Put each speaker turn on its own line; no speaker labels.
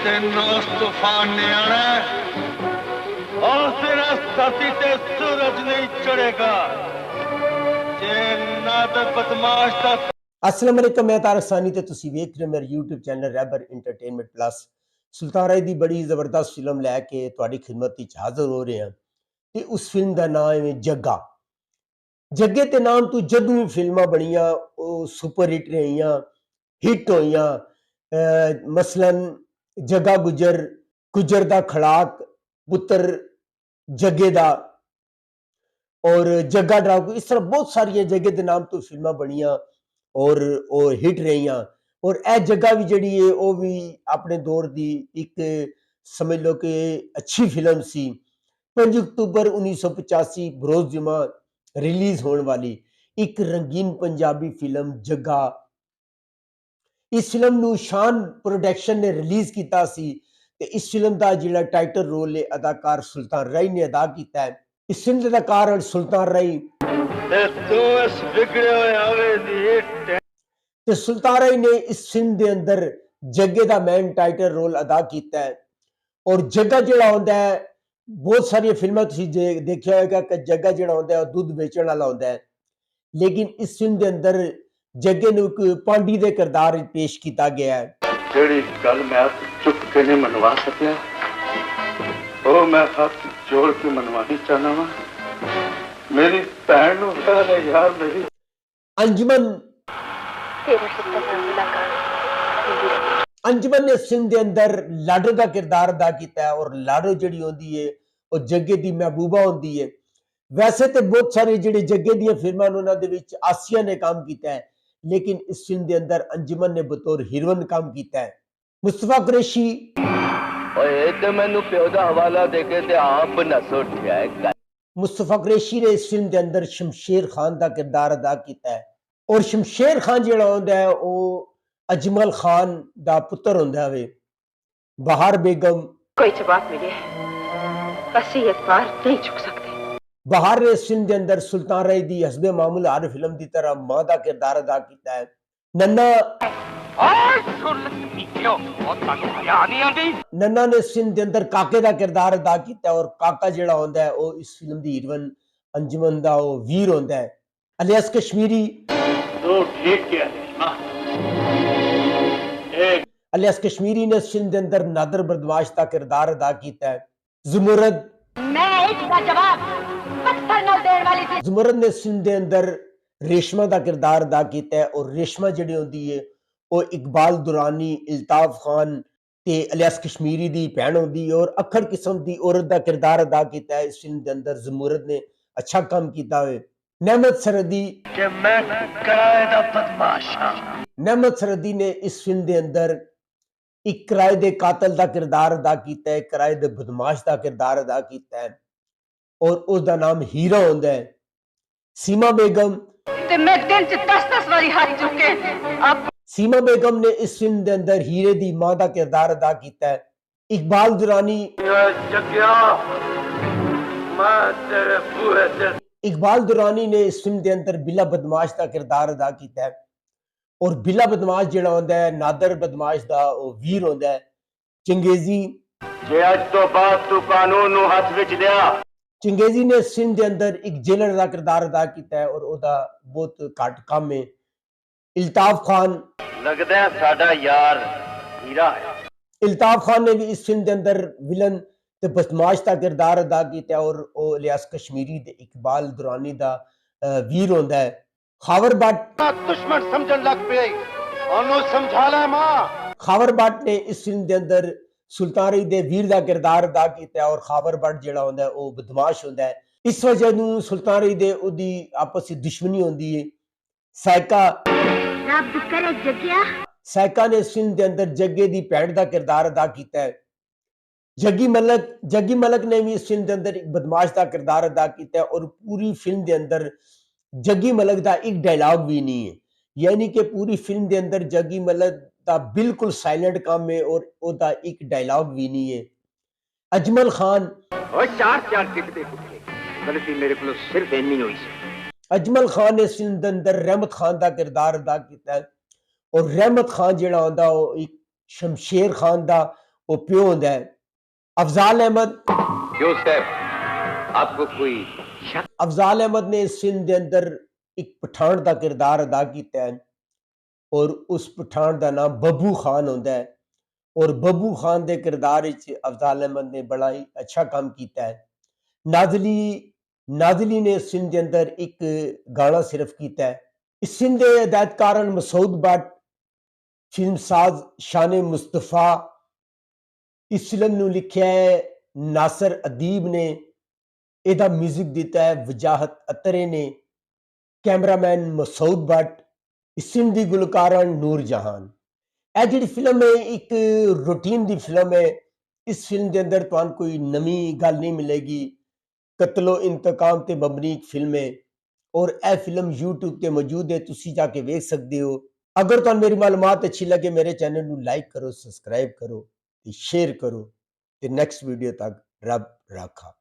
तेन उस तूफान ने आना और तेरा साथी ते सूरज नहीं चढ़ेगा जे नादर बदमाश दा।
अस्सलाम वालेकुम, मैं तारक सानी ते तुसी वेख रहे हो मेरे यूट्यूब चैनल रैबर इंटरटेनमेंट प्लस। सुल्तान राय दी बड़ी जबरदस्त फिल्म लैके तुहाडी खिदमत विच हाज़र हो रहे हैं ते उस फिल्म का नाम है जग्गा। जग्गे ते नाम तो जदों भी फिल्मां बनियां वो सुपर हिट रहियां, हिट होइयां। मसलन जग्गा गुजर, गुजर दा खड़ाक, पुत्र जग्गे दा और जग्गा डाकू, इस तरह बहुत सारिया जग्गे के नाम तो फिल्मां बनियां और हिट रहियां। और यह जग्गा भी जिहड़ी है वो भी अपने दौर की एक समझ लो कि अच्छी फिल्म सी। 5 अक्तूबर 1985 बरोज जुमा रिलीज होने वाली एक रंगीन पंजाबी फिल्म जग्गा। इस फिल्म नू शान प्रोडक्शन ने रिलीज किया सी ते इस फिल्म का जिहड़ा टाइटल रोल है अदाकार सुल्तान राय ने अदा किया है। इस फिल्म के अदाकार सुल्तान राय ते सुल्तान राय ने इस फिल्म के अंदर जग्गे का मैन टाइटल रोल अदा किया है। और जग्गा जिहड़ा होंदा है, बहुत सारी फिल्मां तुसीं देखिया होगा कि जग्गा जिहड़ा होंदा है दुध बेचण वाला होंदा है, लेकिन इस फिल्म के अंदर जग्गे नूं एक पांडी दे किरदार पेश किया गया है।
ਜਿਹੜੀ ਗੱਲ मैं चुप के नहीं मनवा सकिया वो मैं हाथ जोड़ के मनवानी चाहना वा। मेरी भैन नूं यार मेरी
अंजुमन अंजुमन ने इस फिल्म के अंदर लाडो का किरदार अदा किया है और लाडो जिहड़ी होंदी है वो जग्गे की महबूबा होंदी है। वैसे तो बहुत सारे जिहड़े जग्गे दी फिल्मां उन्हां दे विच आसिया ने काम किया है, लेकिन इस फिल्म के अंदर अंजुमन ने बतौर हीरोइन काम किया है। मुस्तफा कुरैशी मुस्तफा कुरैशी ने इस फिल्म के अंदर शमशेर खान का किरदार अदा किया है। और शमशेर खान जिहड़ा होंदा है वो अजमल खान का पुत्र होंदा है। बहार बेगम
कोई जवाब मिले बस ये बार नहीं चुक सकते।
बहार ने इस फिल्म के अंदर सुल्तान राय दी हस्बे मामूल हर फिल्म की तरह मां का किरदार अदा किया है। नन्ना नन्ना ने इस फिल्म के अंदर काके का किरदार अदा किया है और काका जिहड़ा होंदा है वो इस फिल्म की हीरोइन अंजुमन दा वो वीर होंदा है। अलियास कश्मीरी
तो ठीक क्या
अलियास कश्मीरी ने इस फिल्म के अंदर नादर बदमाश का किरदार अदा किया है। जुमरद जुमरद ने इस फिल्म के अंदर रेशमा का किरदार अदा किया है और रेशमा जिहड़ी होंदी है वो इकबाल दुरानी, इल्ताफ खान ते अलियास कश्मीरी दी भैन होंदी है और अखड़ किस्म की औरत का किरदार अदा किया है। इस फिल्म के अंदर जुमरद ने अच्छा काम किया है। नेमत सरहदी नेमत सरहदी ने इस फिल्म के अंदर एक किराए दे कातल का किरदार अदा किया है, किराए दे बदमाश का किरदार अदा किया है और उसका नाम हीरा होंदा है। सीमा बेगम सीमा बेगम ने इस फिल्म के अंदर हीरे दी मां का किरदार अदा किया है। इकबाल दुरानी इकबाल दुरानी ने इस फिल्म के अंदर बिला बदमाश का किरदार अदा किया है और बिला बदमाश जिहड़ा होंदा है नादर बदमाश दा वो वीर होंदा है। चंगेजी तो बाद तू कानून नूं हथ विच लिया। चंगेजी ने इस फिल्म के अंदर एक जेलर का किरदार अदा किया है और ओदा बहुत घट काम है। इल्ताफ खान
लगदा है साडा यार हीरा है।
इल्ताफ खान ने भी इस फिल्म के अंदर विलन ते बदमाश का किरदार अदा किया और वो इलियास कश्मीरी ते इकबाल दुरानी दा वीर होंदा है। खावर भट्ट
दुश्मन समझन लग पे ओनू समझा ले मां।
खावर भट्ट ने इस फिल्म के अंदर सुल्तान राय दे वीर का किरदार अदा किया और खावर भट्ट जिहड़ा होंदा है वो बदमाश होंदा है। इस वजह नूं सुल्तान राय दे ओदी आपस में दुश्मनी होंदी है। साइका रब करे जग्गिया साइका ने इस फिल्म के अंदर जग्गे दी भैन का किरदार अदा किया है। जग्गी मलक ने भी इस फिल्म के अंदर एक बदमाश का किरदार अदा किया है और पूरी फिल्म के अंदर जग्गी मलक का एक डायलॉग भी नहीं है, यानी कि पूरी फिल्म के अंदर जग्गी मलक का बिल्कुल साइलेंट काम है और ओदा एक डायलॉग भी नहीं है। अजमल खान अजमल खान ने इस फिल्म के अंदर रहमत खान का किरदार अदा किया है और रहमत खान जिहड़ा होंदा वो एक शमशेर खान का वो प्यो होंदा है। अफजाल अहमद
आपको कोई शक?
अफजाल अहमद ने इस फिल्म के अंदर एक पठान का किरदार अदा किया है और उस पठान का नाम बब्बू खान होंदा है और बब्बू खान के किरदार अफजाल अहमद ने बड़ा ही अच्छा काम किया है। नाजली नाजली ने इस फिल्म के अंदर एक गाना सिर्फ किया है। इस फिल्म के हिदायतकार मसूद भट्ट, फिल्म साज शान मुस्तफा। इस फिल्म ਨੂੰ लिखा है नासर अदीब ने, ਇਹਦਾ म्यूजिक दिता है वजाहत अतरे ने, कैमरामैन मसूद भट्ट, इस फिल्म की गुलकारण नूर जहान। यह जी फिल्म है एक रूटीन की फिल्म है। इस फिल्म के अंदर तुहानू कोई नवी गल नहीं मिलेगी। कत्लो इंतकाम ते मबनी एक फिल्म है और यह फिल्म यूट्यूब ते मौजूद है, तुसी जाके वेख सकते हो। अगर तुहानू मेरी मालूमात अच्छी लगे मेरे चैनल को लाइक करो, सब्सक्राइब करो, शेयर करो। ते नेक्स्ट वीडियो तक रब राखा।